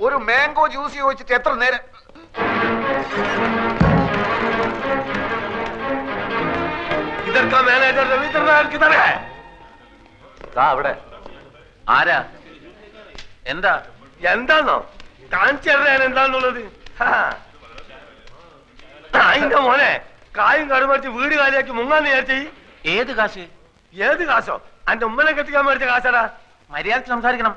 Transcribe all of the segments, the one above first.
ഒരു mango juice ചോദിച്ചിട്ട് എത്ര നേരം? ഇതൊക്കെ മാനേജർ രവീന്ദ്രനാഥ് അവിടെ ആരാ? എന്താന്നോ കാണിച്ചു തരാൻ എന്താന്നുള്ളത്? അതിന്റെ മോനെ കായും കടുമടിച്ച് വീട് കാലിയാക്കി മുങ്ങാന്ന് വിചാരിച്ചേ. ഏത് കാശ്? ഏത് കാശോ? അന്റെ ഉമ്മനെ കെട്ടിക്കാൻ മേടിച്ച കാശാടാ. മര്യാദക്ക് സംസാരിക്കണം.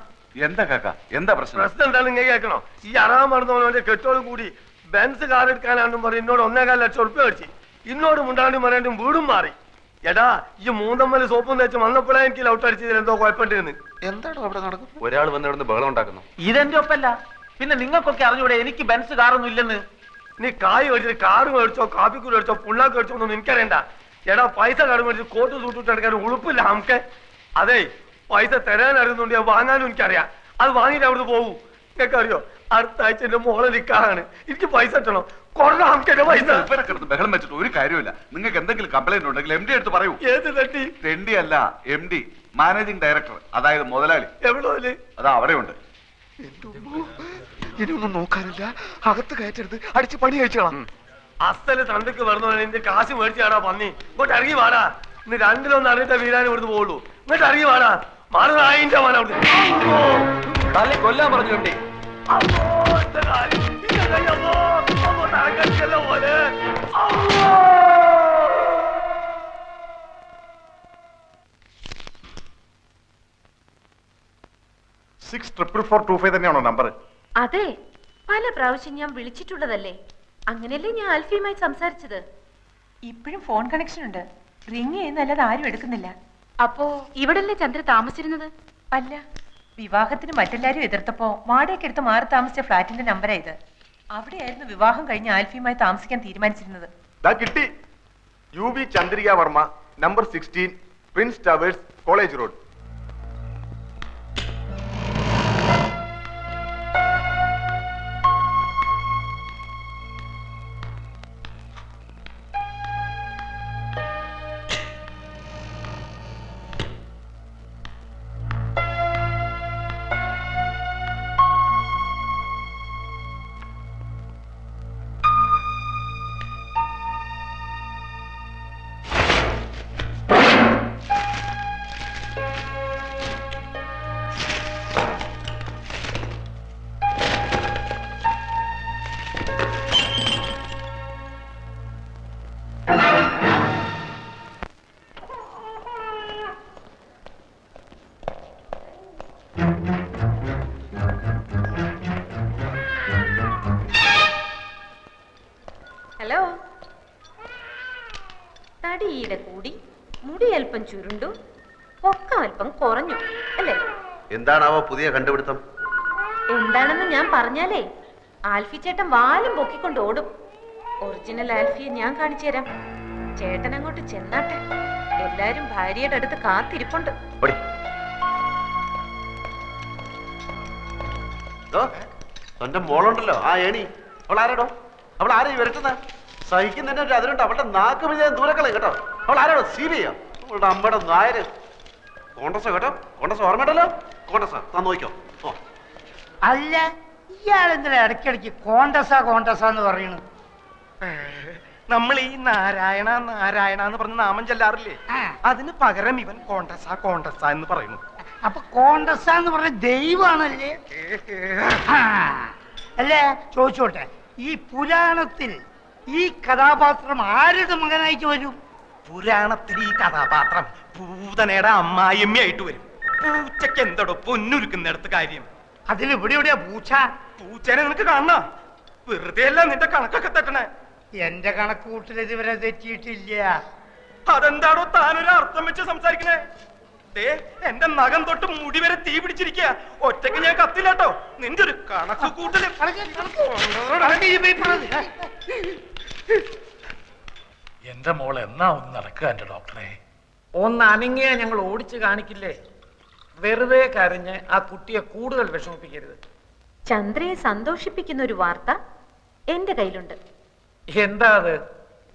എന്താ കാക്ക, എന്താ പ്രശ്നം? പ്രശ്നം എന്താണ് ഇങ്ങനെ കേൾക്കണോ? ഈ അറാൻ മറന്നവന്റെ കെട്ടോടും കൂടി ബെൻസ് കാർ എടുക്കാനാണെന്നും പറഞ്ഞ് എന്നോട് 1.25 ലക്ഷം ഉറുപ്പ്യ മേടിച്ചു. ഇന്നോട് മുണ്ടാണ്ടും പറയാണ്ടും വീടും മാറി. എടാ ഈ മൂന്നമ്മല് സോപ്പും തേച്ച് വന്നപ്പോഴേ എനിക്ക് ലൗട്ട് അടിച്ചതിൽ എന്തോ കുഴപ്പമുണ്ടെന്ന്. എന്താണോ അവിടെ നടക്കുന്നത്? ഒരാൾ വന്ന് ഇവിടുന്ന് ബഹളം ഉണ്ടാക്കുന്നു. ഇതെന്റെ ഒപ്പല്ല. പിന്നെ നിങ്ങൾക്കൊക്കെ അറിഞ്ഞൂടെ എനിക്ക് ബെൻസ് കാറൊന്നും ഇല്ലെന്ന്? നീ കായ് മേടിച്ചിട്ട് കാറ് മേടിച്ചോ കാപ്പിക്കൂട് മേടിച്ചോ പുണ്ണാക്ക് മേടിച്ചോ ഒന്നും എനിക്കറിയണ്ട. എടാ പൈസ കട മേടിച്ച് കോട്ട് സൂട്ടിട്ട് എടുക്കാൻ ഉളുപ്പില്ല നമുക്ക്. അതെ പൈസ തരാൻ അറിയുന്നുണ്ട്, വാങ്ങാനും എനിക്കറിയാം. അത് വാങ്ങിയിട്ട് അവിടുന്ന് പോകും. നിങ്ങൾക്ക് അറിയോ അടുത്ത ആഴ്ച എന്റെ മോളെ നിക്കാണ്. എനിക്ക് പൈസ കിട്ടണം. കൊറേ നമുക്ക് പൈസ. ഇവിടെ കിടന്ന് ബഹളം വെച്ചിട്ട് ഒരു കാര്യമില്ല. നിങ്ങൾക്ക് എന്തെങ്കിലും കംപ്ലൈന്റ് ഉണ്ടെങ്കിൽ MD എടുത്ത് പറയൂ. ഏത് തട്ടി? MD അല്ല, MD, മാനേജിംഗ് ഡയറക്ടർ, അതായത് മുതലാളി. എവിടെ? അതാ അവിടെ ഉണ്ട്. ഇനിയൊന്നും നോക്കാനില്ല, അകത്ത് കയറ്റരുത്, അടിച്ച് പണി കഴിച്ചോളാം. അസ്ഥല് തണ്ടക്ക് വരുന്ന എന്റെ കാശ് മേടിച്ചാടാ പന്നി. ഇങ്ങോട്ട് ഇറങ്ങി വാടാ. ഇന്ന് രണ്ടിലൊന്ന് അറിഞ്ഞിട്ട വീരാനും ഇവിടുന്ന് പോകുള്ളൂ. ഇങ്ങോട്ട് ഇറങ്ങി വാടാ. മാറുന്നായിന്റെ മോനെ തള്ളി കൊല്ലാൻ പറഞ്ഞു MD. പോലെ 644425 തന്നെയാണോ നമ്പർ? അതെ, പല പ്രാവശ്യം ഞാൻ വിളിച്ചിട്ടുള്ളതല്ലേ. അങ്ങനെയല്ലേ ഞാൻ ആൽഫിയുമായി സംസാരിച്ചത്. ഇപ്പോഴും ഫോൺ കണക്ഷൻ ഉണ്ട്. റിങ് ചെയ്യുന്നല്ലാതെ ആരും എടുക്കുന്നില്ല. അപ്പോ ഇവിടല്ലേ ചന്ദ്ര താമസിച്ചിരുന്നത്? അല്ല, വിവാഹത്തിന് മറ്റെല്ലാരും എതിർത്തപ്പോ വാടകയ്ക്ക് എടുത്ത് മാറി താമസിച്ച ഫ്ലാറ്റിന്റെ നമ്പരാ ഇത്. അവിടെയായിരുന്നു വിവാഹം കഴിഞ്ഞ് ആൽഫിയുമായി താമസിക്കാൻ തീരുമാനിച്ചിരുന്നത്. കിട്ടി. UB Chandrika Varma, number 16, Prince towers, college road. Hello. തടിയുടെ കൂടി, മുടി അല്പം ചുരുണ്ടു, പൊക്കം അല്പം കുറഞ്ഞു അല്ലേ? എന്താണാവോ പുതിയ കണ്ടുപിടുത്തം? എന്താണെന്ന് ഞാൻ പറഞ്ഞാലേ ആൽഫി ചേട്ടൻ വാലും പൊക്കിക്കൊണ്ട് ഓടും. ഒറിജിനൽ ആൽഫിയെ ഞാൻ കാണിച്ചു തരാം. ചേട്ടൻ അങ്ങോട്ട് ചെന്നാട്ടെ. എല്ലാരും ഭാര്യയുടെ അടുത്ത് കാത്തിരിപ്പുണ്ട്. എന്റെ മോളുണ്ടല്ലോ ആ ഏണി, അവൾ ആരാടോ? അവൾ ആരാ വരട്ടുന്ന? സഹിക്കുന്നതിന്റെ ഒരു അതിലുണ്ട്. അവളുടെ നാക്ക് വിജയം ദൂരക്കളെ കേട്ടോ. അവൾ ആരാടോ? CBI അവളുടെ അമ്മയുടെ നായര്. കോൺഗ്രസ് കേട്ടോ, കോൺഗ്രസ് ഓർമ്മയുണ്ടല്ലോ. കോൺഗ്രസ് താൻ നോക്കിക്കോ. ഓ അല്ല, ഇയാളെന്തിനാ ഇടയ്ക്കിടയ്ക്ക് കോണ്ടസാന്ന് പറയണു? നമ്മൾ ഈ നാരായണ നാരായണ എന്ന് പറഞ്ഞ നാമം ചെല്ലാറില്ലേ, അതിന് പകരം ഇവൻ കോണ്ടസ എന്ന് പറയുന്നു. അപ്പൊ കോണ്ടസ എന്ന് പറഞ്ഞ ദൈവമാണല്ലേ? അല്ലേ, ചോദിച്ചോട്ടെ, ഈ പുരാണത്തിൽ ഈ കഥാപാത്രം ആരുടെ മകനായിട്ട് വരും? പുരാണത്തിൽ ഈ കഥാപാത്രം പൂതനയുടെ അമ്മായിയമ്മയായിട്ട് വരും. പൂച്ചക്ക് എന്തോടോ പൊന്നുരുക്കുന്നിടത്ത് കാര്യം? അതിലിവിടെ എവിടെയാ പൂച്ച? പൂച്ചനെ നിനക്ക് കാണണ? വെറുതെ അല്ല നിന്റെ കണക്കൊക്കെ തെറ്റണേ. എന്റെ കണക്കൂട്ടിൽ ഇതുവരെ തെറ്റിയിട്ടില്ല. അതെന്താടോ താനൊരു അർത്ഥം വെച്ച് സംസാരിക്കണേ? എന്റെ നഖം തൊട്ട് മുടി വരെ തീ പിടിച്ചിരിക്കുക. ഒറ്റയ്ക്ക് ഞാൻ കത്തില്ലാട്ടോ. നിന്റെ ഒരു കണക്ക് കൂട്ടല്. എന്റെ മോൾ എന്നാ ഒന്ന് നടക്കുക എന്റെ ഡോക്ടറെ? ഒന്ന് അനങ്ങിയാ ഞങ്ങൾ ഓടിച്ചു കാണിക്കില്ലേ? വെറുതെ കരഞ്ഞ് ആ കുട്ടിയെ കൂടുതൽ വിഷമിപ്പിക്കരുത്. ചന്ദ്രയെ സന്തോഷിപ്പിക്കുന്ന ഒരു വാർത്ത എന്റെ കയ്യിലുണ്ട്. എന്താ അത്?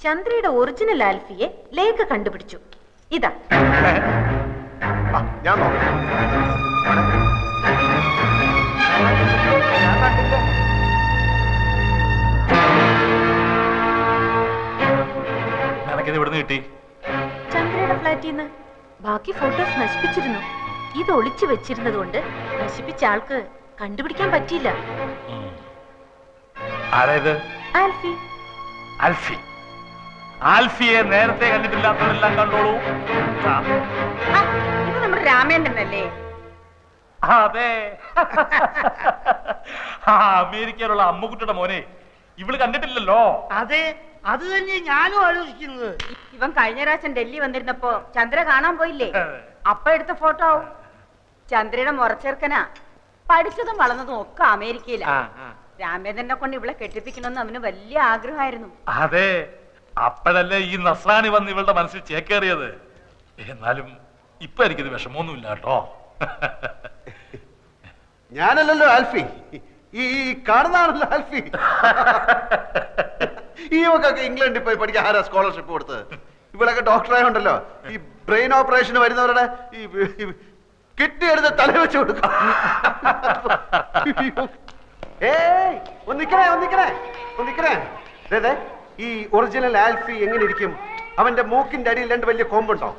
ചന്ദ്രയുടെ ഒറിജിനൽ ആൽഫിയെ ലേഖ കണ്ടുപിടിച്ചു. ഇതാ ഞാൻ കണ്ടില്ല. കിട്ടി? ചന്ദ്രയുടെ ഫ്ലാറ്റിൽ നിന്ന്. ബാക്കി ഫോട്ടോസ് നശിപ്പിച്ചിരുന്നു. ഇത് ഒളിച്ചു വെച്ചിരുന്നത് കൊണ്ട് നശിപ്പിച്ച ആൾക്ക് കണ്ടുപിടിക്കാൻ പറ്റിയില്ല. ആരേത്? ആൽഫി. ആൽഫി. ആൽഫിയെ നേരത്തെ കണ്ടിട്ടില്ലാത്തവരെല്ലാം കണ്ടോളൂ. ഇത് നമ്മുടെ രാമേന്ദ്രനല്ലേ? അതെ. അമേരിക്കയിലുള്ള അമ്മുക്കുട്ടിയുടെ മോനെ ഇവള് കണ്ടിട്ടില്ലല്ലോ. അതെ, അത് തന്നെ ഞാനും ആലോചിക്കുന്നത്. ഇവൻ കഴിഞ്ഞ പ്രാവശ്യം ഡൽഹി വന്നിരുന്നപ്പോ ചന്ദ്ര കാണാൻ പോയില്ലേ? അപ്പൊ എടുത്ത ഫോട്ടോ ആവും. ചന്ദ്രയുടെ മുറച്ചേർക്കനാ. പഠിച്ചതും വളർന്നതും ഒക്കെ അമേരിക്കയിലാ. രാമേന്ദ്രനെ കൊണ്ട് ഇവളെ കെട്ടിപ്പിക്കണമെന്ന് അവന് വലിയ ആഗ്രഹമായിരുന്നു. അതെ, അപ്പോഴല്ലേ ഈ നസ്രാണി വന്ന് ഇവളുടെ മനസ്സിൽ ചേക്കേറിയത്. എന്നാലും ഇപ്പൊ എനിക്കിത് വിഷമമൊന്നുമില്ല കേട്ടോ. ഞാനല്ലല്ലോ ആൽഫി, ഈ കാണുന്നതാണല്ലോ ആൽഫി. ഈ മക്കൾക്ക് ഇംഗ്ലണ്ടിൽ പോയി പഠിക്കാൻ ആരാ സ്കോളർഷിപ്പ് കൊടുത്തത്? ഇവളൊക്കെ ഡോക്ടറായുണ്ടല്ലോ, ഈ ബ്രെയിൻ ഓപ്പറേഷന് വരുന്നവരുടെ ഈ കിഡ്നി എടുത്ത് തല വെച്ച് കൊടുക്കും. ഏയ് ഒന്നിക്കണേ. ഈ ഒറിജിനൽ ആൽഫി എങ്ങനെ ഇരിക്കും? അവന്റെ മൂക്കിന്റെ അടിയിൽ രണ്ട് വലിയ കൊമ്പുണ്ടോ?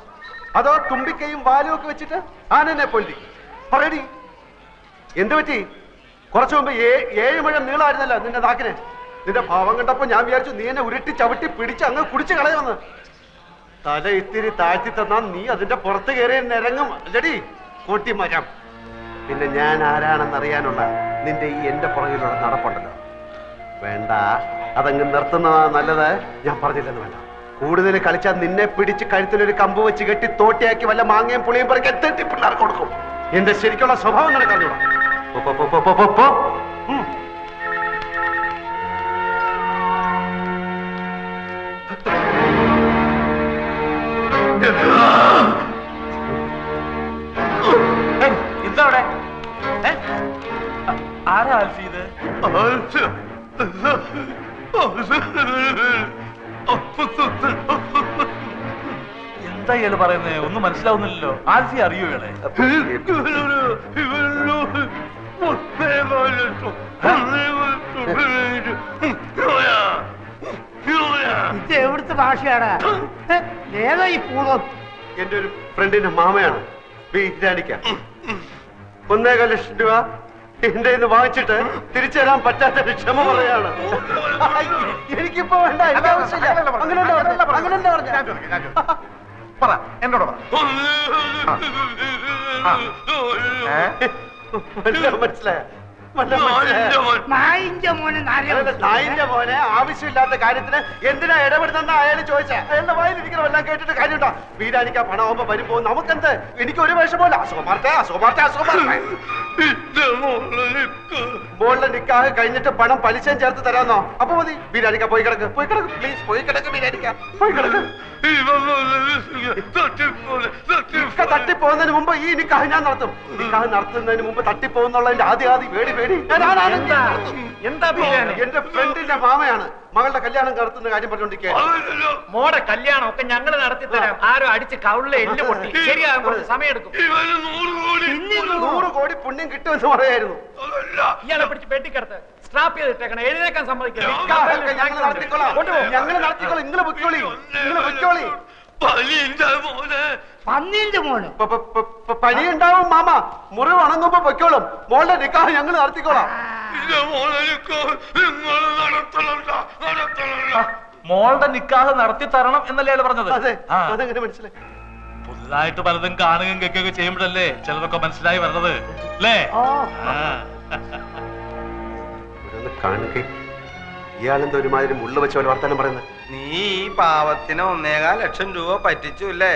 അതോ തുമ്പിക്കൈയും വാലും ഒക്കെ വെച്ചിട്ട് ആനനെ പൊന്തി പറയടി. എന്ത് പറ്റി? കുറച്ചു മുമ്പ് 7 മുഴം നീളമായിരുന്നല്ലോ നിന്റെ നാക്കിന്. നിന്റെ ഭാവം കണ്ടപ്പോ ഞാൻ വിചാരിച്ചു നീ എന്നെ ഉരുട്ടി ചവിട്ടി പിടിച്ച് അങ്ങ് കുടിച്ചു കളയുമെന്ന്. തല ഇത്തിരി താഴ്ത്തി തന്നാ നീ അതിന്റെ പുറത്ത് കയറി നിരങ്ങും അല്ലടി കൂട്ടിമരം. പിന്നെ ഞാൻ ആരാണെന്നറിയാനുള്ള നിന്റെ ഈ എന്റെ പുറകിലുള്ള നടപ്പുണ്ടല്ലോ, വേണ്ട, അതങ്ങ് നിർത്തുന്നതാ നല്ലത്. ഞാൻ പറഞ്ഞില്ലെന്ന് വേണ്ട. കൂടുതൽ കളിച്ചാൽ നിന്നെ പിടിച്ച് കഴുത്തിലൊരു കമ്പ് വെച്ച് കെട്ടി തോട്ടിയാക്കി വല്ല മാങ്ങയും പുളിയും പറിക്ക് എത്തി പിള്ളേർക്ക് കൊടുക്കും. എന്റെ ശരിക്കുള്ള സ്വഭാവം നടക്കാറില്ല. എന്താ അവിടെ? ആരാ ആൽഫി ഇത്? എന്താ ഇയാള് പറയുന്നേ? ഒന്നും മനസ്സിലാവുന്നില്ലല്ലോ. ആൽഫി അറിയോ ഇയാളെ? ഇത് എവിടുത്തെ ഭാഷയാണ്? ഏതാ ഈ പൂർവ്വം? എന്റെ ഒരു ഫ്രണ്ടിന്റെ മാമയാണ് വീരാനിക്ക. 1.25 ലക്ഷം രൂപ എന്റെ ഇന്ന് വാങ്ങിച്ചിട്ട് തിരിച്ചു തരാൻ പറ്റാത്ത ക്ഷമ പറയാണ്. എനിക്കിപ്പോ വേണ്ട, എനിക്ക് ആവശ്യമില്ല. അങ്ങനെയല്ല പറഞ്ഞ പറ, എന്നോട് പറ. മനസ്സിലായ നായിന്റെ മോനെ നായിന്റെ മോനെ ആവശ്യമില്ലാത്ത കാര്യത്തിന് എന്തിനാ ഇടപെടുന്ന അയാൾ ചോദിച്ചാ? അയാളുടെ വായിലിരിക്കണം എല്ലാം കേട്ടിട്ട് കാര്യമുണ്ടോ? വീരാനിക്ക് ആ പണമാകുമ്പോ വരുമ്പോ നമുക്കെന്ത്? എനിക്ക് ഒരു വേഷം പോലെ മോളിലെ നിക്കാഹ് കഴിഞ്ഞിട്ട് പണം പലിശയും ചേർത്ത് തരാന്നോ? അപ്പൊ മതി. വീരാനിക്ക പോയി കിടക്ക് പ്ലീസ്, പോയി കിടക്ക് വീരാനിക്ക, പോയി കിടക്ക്. തട്ടിപ്പോകുന്നതിന് മുമ്പ് ഈ നിക്കാഹ് ഞാൻ നടത്തും. നിക്കാഹ് നടത്തുന്നതിന് മുമ്പ് തട്ടിപ്പോകുന്നുള്ളതിന്റെ ആദ്യ പേടി. എന്താ എന്റെ ഫ്രണ്ടിന്റെ മാമയാണ് മകളുടെ കല്യാണം നടത്തുന്ന കാര്യം പറഞ്ഞോണ്ടിരിക്കുക. മോടെ കല്യാണം ഒക്കെ ഞങ്ങൾ നടത്തി തരാം. ആരോ അടിച്ച് കവിളിലെ എല്ല് പൊട്ടി ശരിയാകാൻ കുറച്ച് സമയം എടുക്കും. 100 കോടി പുണ്യം കിട്ടുമെന്ന് പറയായിരുന്നു. ഇയാളെ പിടിച്ച് പെട്ടിക്കടത്ത് സ്ട്രാപ്പ് ചെയ്തിട്ടേക്കണം. എഴുന്നേക്കാൻ സമ്മതിക്കില്ല. ഞങ്ങൾ നടത്തിക്കോളാം. നിങ്ങൾ പൊയ്ക്കോളി. പന്നീന്റെ മോന് പനി ഉണ്ടാവും മാമ. മുറിവ് ഉണങ്ങുമ്പോ പൊയ്ക്കോളും. മോളുടെ നിക്കാഹ് ഞങ്ങൾ നടത്തിക്കോളാം. മോളുടെ നിക്കാഹ് നടത്തി തരണം എന്നല്ലേ അയാൾ പറഞ്ഞത്? അതെങ്ങനെ മനസ്സിലായി? പുതുതായിട്ട് പലതും കാണുകയും കേൾക്കുകയൊക്കെ ചെയ്യുമ്പോഴല്ലേ ചിലതൊക്കെ മനസ്സിലായി വരുന്നത് അല്ലേ? കാണുക ഇയാളെന്താ ഒരുമാതിരി മുള്ള വെച്ച പോലെ വർത്താനം പറയുന്നത്? നീ ഈ പാവത്തിന് 1.25 ലക്ഷം രൂപ പറ്റിച്ചു അല്ലേ?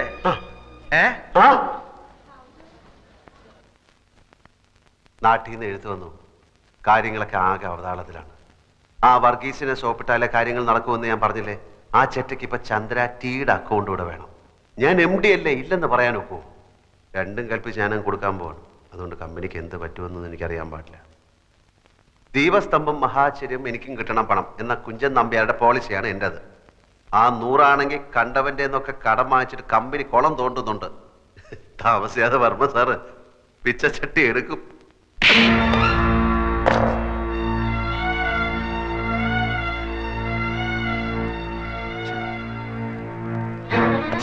നാട്ടിൽ നിന്ന് എഴുത്തു വന്നു. കാര്യങ്ങളൊക്കെ ആകെ അവതാളത്തിലാണ്. ആ വർഗീസിനെ സോപ്പിട്ടാലേ കാര്യങ്ങൾ നടക്കുമെന്ന് ഞാൻ പറഞ്ഞില്ലേ? ആ ചെറ്റയ്ക്ക് ഇപ്പൊ ചന്ദ്ര ടീയുടെ അക്കൗണ്ട് കൂടെ വേണം. ഞാൻ MD അല്ലേ, ഇല്ലെന്ന് പറയാൻ ഒക്കുമോ? രണ്ടും കൽപ്പിച്ച് ഞാനും കൊടുക്കാൻ പോവാണ്. അതുകൊണ്ട് കമ്പനിക്ക് എന്ത് പറ്റുമെന്നൊന്നും എനിക്കറിയാൻ പാടില്ല. ദീപസ്തംഭം മഹാചര്യം എനിക്കും കിട്ടണം പണം എന്ന കുഞ്ചൻ നമ്പ്യാരുടെ പോളിസിയാണ് എൻ്റെത്. ആ 100 ആണെങ്കിൽ കണ്ടവന്റെ എന്നൊക്കെ കടം വാങ്ങിച്ചിട്ട് കമ്പനി കുളം തോണ്ടുന്നുണ്ട്. താമസിയാതെ വർമ്മ സാറ് പിച്ചച്ചട്ടി എടുക്കും.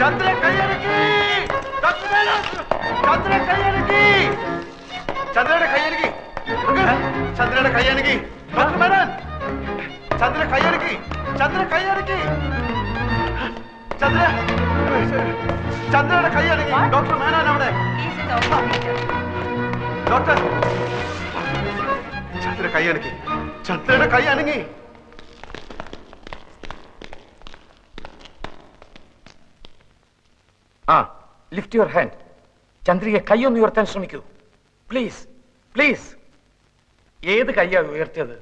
ചന്ദ്ര കൈയടക്കി ചന്ദ്ര കൈയടക്കി ചന്ദ്രയുടെ കൈയടക്കി ചന്ദ്രയുടെ കൈയടക്കി ഡോക്ടർ മേനോൻ ചന്ദ്ര കൈയടക്കി ചന്ദ്ര കൈയടക്കി ചന്ദ്രയുടെ കൈയടക്കി ഡോക്ടർ മേനോൻ അവിടെ ഡോക്ടർ ചന്ദ്ര കൈയടക്കി ചന്ദ്രയുടെ കൈ അനങ്ങി ലിഫ്റ്റ് യുവർ ഹാൻഡ്. ചന്ദ്രിക കൈയൊന്ന് ഉയർത്താൻ ശ്രമിക്കൂ പ്ലീസ് പ്ലീസ്. ഏത് കൈയാ ഉയർത്തിയത്?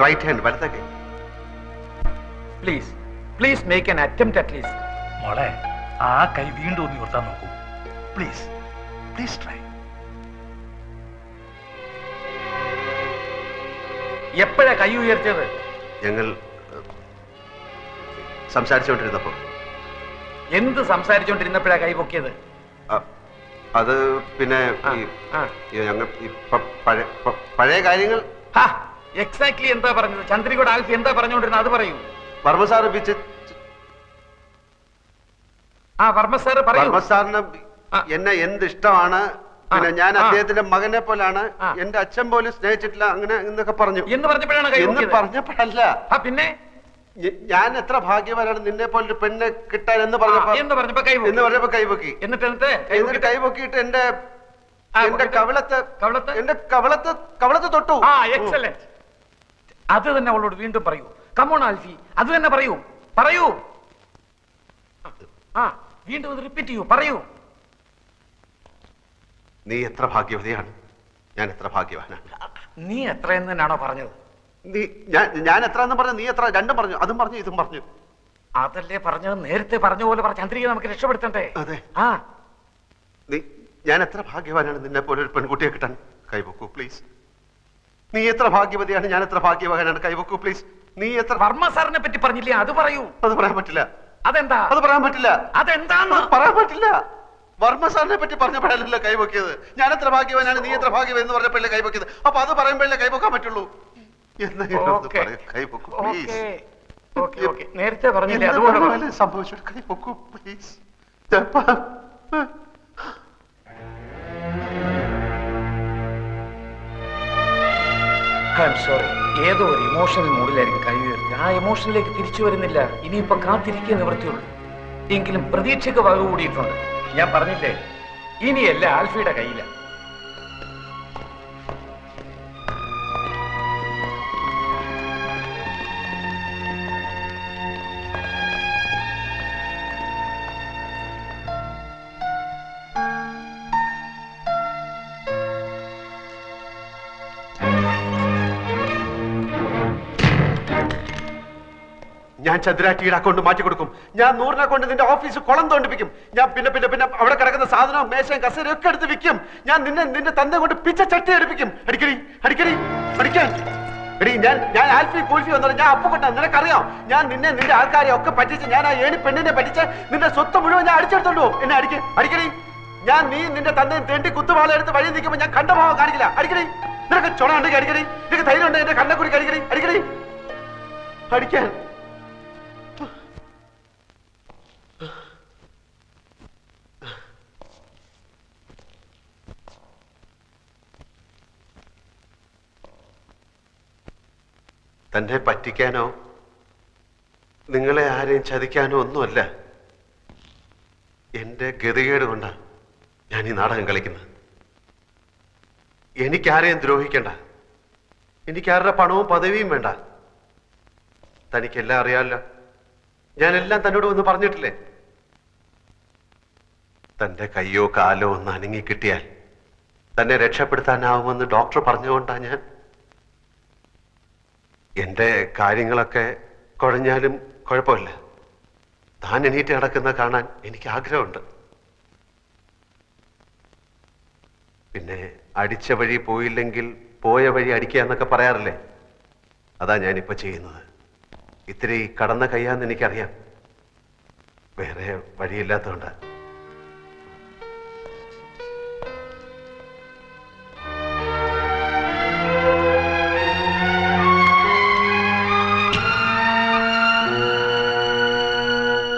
റൈറ്റ് ഹാൻഡ് വലത്തെ കൈ. Please please make an attempt at least. മോളെ ആ കൈ വീണ്ടും ഒന്ന് ഉയർത്താൻ നോക്കൂ പ്ലീസ് പ്ലീസ് ട്രൈ. എപ്പോഴാ കൈ ഉയർത്തിയത്? ഞങ്ങൾ സംസാരിച്ചുകൊണ്ടിരുന്നപ്പോ. എന്ത് സംസാരിച്ചുകൊണ്ടിരുന്നപ്പോഴാ കൈ പൊക്കിയത്? അത് പിന്നെ ഞങ്ങൾ പഴയ കാര്യങ്ങൾ. എക്സാക്ട്ലി എന്താ പറഞ്ഞത്? ചന്ദ്രികയുടെ ആൽഫി എന്താ പറഞ്ഞുകൊണ്ടിരുന്നത് അത് പറയൂ. വർമ്മ സാറ് വർമ്മ സാറിന് എന്നെ എന്ത് ഇഷ്ടമാണ്, പിന്നെ ഞാൻ അദ്ദേഹത്തിന്റെ മകനെ പോലാണ്, എന്റെ അച്ഛൻ പോലും സ്നേഹിച്ചിട്ടില്ല, അങ്ങനെ എന്നൊക്കെ പറഞ്ഞു. എന്ന് പറഞ്ഞപ്പോഴാണ് എന്ന് പറഞ്ഞപ്പോഴല്ല, പിന്നെ ഞാൻ എത്ര ഭാഗ്യവാനാണ് നിന്നെ പോലൊരു പെണ്ണ് കിട്ടാൻ എന്ന് പറഞ്ഞപ്പോ കൈപൊക്കി. എന്നിട്ട് കൈപൊക്കിയിട്ട് എന്റെ കവളത്ത് തൊട്ടു. എക്സലന്റ്. അത് തന്നെ അവളോട് വീണ്ടും പറയൂ. കമോൺ ആൽഫി, അത് തന്നെ പറയൂ പറയൂ. വീണ്ടും അത് റിപ്പീറ്റ് ചെയ്യൂ പറയൂ. നീ എത്ര ഭാഗ്യവതിയാണ്, ഞാൻ എത്ര ഭാഗ്യവാനാണ്. നീ എത്രയെന്ന് തന്നെയാണോ പറഞ്ഞത്? ഞാൻ എത്ര എന്ന് പറഞ്ഞു, നീ എത്ര, രണ്ടും പറഞ്ഞു. അതും പറഞ്ഞു ഇതും പറഞ്ഞു. അതല്ലേ പറഞ്ഞത്? നേരത്തെ പറഞ്ഞ പോലെ ചന്ദ്രിക നമുക്ക് രക്ഷപ്പെടുത്തണ്ടേ? അതെ. ഞാൻ എത്ര ഭാഗ്യവാനാണ് നിന്നെ പോലെ ഒരു പെൺകുട്ടിയെ കിട്ടാൻ. കൈവക്കൂ പ്ലീസ്. നീ എത്ര ഭാഗ്യവതിയാണ്, ഞാൻ എത്ര ഭാഗ്യവാനാണ്. കൈവക്കൂ പ്ലീസ്. നീ എത്ര. വർമ്മ സാറിനെ പറ്റി പറഞ്ഞില്ലേ, അത് പറയൂ. അത് പറയാൻ പറ്റില്ല. അതെന്താ? അത് പറയാൻ പറ്റില്ല. അതെന്താന്ന് പറയാൻ പറ്റില്ല. വർമ്മ സാറിനെ പറ്റി പറഞ്ഞപ്പോഴല്ലോ കൈവക്കിയത്. ഞാൻ എത്ര ഭാഗ്യവാനാണ്, നീ എത്ര ഭാഗ്യവൻ എന്ന് പറഞ്ഞപ്പോഴല്ലേ കൈവക്കിയത്. അപ്പൊ അത് പറയുമ്പോഴല്ലേ കൈവക്കാൻ പറ്റുള്ളൂ. നേരത്തെ പറഞ്ഞില്ലേ അതുകൊണ്ട് സംഭവിച്ചു. കൈവക്കൂ പ്ലീസ്. സോറി, ഏതോ ഒരു ഇമോഷണൽ മൂഡിലായിരിക്കും കൈ ഉയർത്തി. ആ ഇമോഷനിലേക്ക് തിരിച്ചു വരുന്നില്ല. ഇനിയിപ്പോ കാത്തിരിക്കുക നിവൃത്തിയുള്ളൂ. എങ്കിലും പ്രതീക്ഷയ്ക്ക് വക കൂടിയിട്ടുണ്ട്. ഞാൻ പറഞ്ഞില്ലേ, ഇനിയല്ല ആൽഫിയുടെ കയ്യില. ഞാൻ ചന്ദ്രാറ്റിയുടെ അക്കൗണ്ട് മാറ്റി കൊടുക്കും. ഞാൻ 100 അക്കൗണ്ട് നിന്റെ ഓഫീസ് കുളം തോണ്ടിപ്പിക്കും. ഞാൻ പിന്നെ പിന്നെ പിന്നെ അവിടെ കിടക്കുന്ന സാധനവും മേശയും കസേരയും ഒക്കെ എടുത്ത് വിൽക്കും. ഞാൻ നിന്റെ തന്ത കൊണ്ട് പിച്ച ചട്ടി എടുപ്പിക്കും. അടിക്കാൻ എടി, ഞാൻ ആൽഫി കൂൽഫി വന്നത് ഞാൻ അപ്പുകൊണ്ട. നിനക്കറിയാം, ഞാൻ നിന്റെ ആൾക്കാരെ ഒക്കെ പറ്റിച്ച്, ഞാൻ ആ ഏണി പെണ്ണിനെ പറ്റിച്ച് നിന്റെ സ്വത്ത് മുഴുവൻ ഞാൻ അടിച്ചെടുത്തോണ്ട് പോകും. എന്നെ അടിക്കടി. ഞാൻ നിന്റെ തന്തയും തെണ്ടി കുത്തുവാള എടുത്ത് വഴി നിൽക്കുമ്പോൾ ഞാൻ കണ്ട ഭാവം കാണിക്കില്ല. അടിക്കടി. നിനക്ക് ചുണ ഉണ്ടെങ്കിൽ അടിക്കടി. നിനക്ക് ധൈര്യം ഉണ്ട് എന്റെ കണ്ണക്കുറി അടിക്കടി. അടിക്കാൻ തന്നെ പറ്റിക്കാനോ നിങ്ങളെ ആരെയും ചതിക്കാനോ ഒന്നുമല്ല. എന്റെ ഗതികേട് കൊണ്ടാണ് ഞാൻ ഈ നാടകം കളിക്കുന്നത്. എനിക്കാരെയും ദ്രോഹിക്കണ്ട. എനിക്കാരുടെ പണവും പദവിയും വേണ്ട. തനിക്കെല്ലാം അറിയാമല്ലോ. ഞാനെല്ലാം തന്നോട് ഒന്ന് പറഞ്ഞിട്ടില്ലേ? തന്റെ കയ്യോ കാലോ ഒന്ന് അനങ്ങിക്കിട്ടിയാൽ തന്നെ രക്ഷപ്പെടുത്താനാവുമെന്ന് ഡോക്ടർ പറഞ്ഞുകൊണ്ടാ ഞാൻ. എന്റെ കാര്യങ്ങളൊക്കെ കുഴഞ്ഞാലും കുഴപ്പമില്ല. താൻ എണീറ്റ് നടക്കുന്ന കാണാൻ എനിക്ക് ആഗ്രഹമുണ്ട്. പിന്നെ അടിച്ച വഴി പോയില്ലെങ്കിൽ പോയ വഴി അടിക്കുക എന്നൊക്കെ പറയാറില്ലേ? അതാ ഞാനിപ്പോ ചെയ്യുന്നത്. ഇത്തിരി കടന്ന കയ്യാന്ന് എനിക്കറിയാം. വേറെ വഴിയില്ലാത്തതുകൊണ്ട്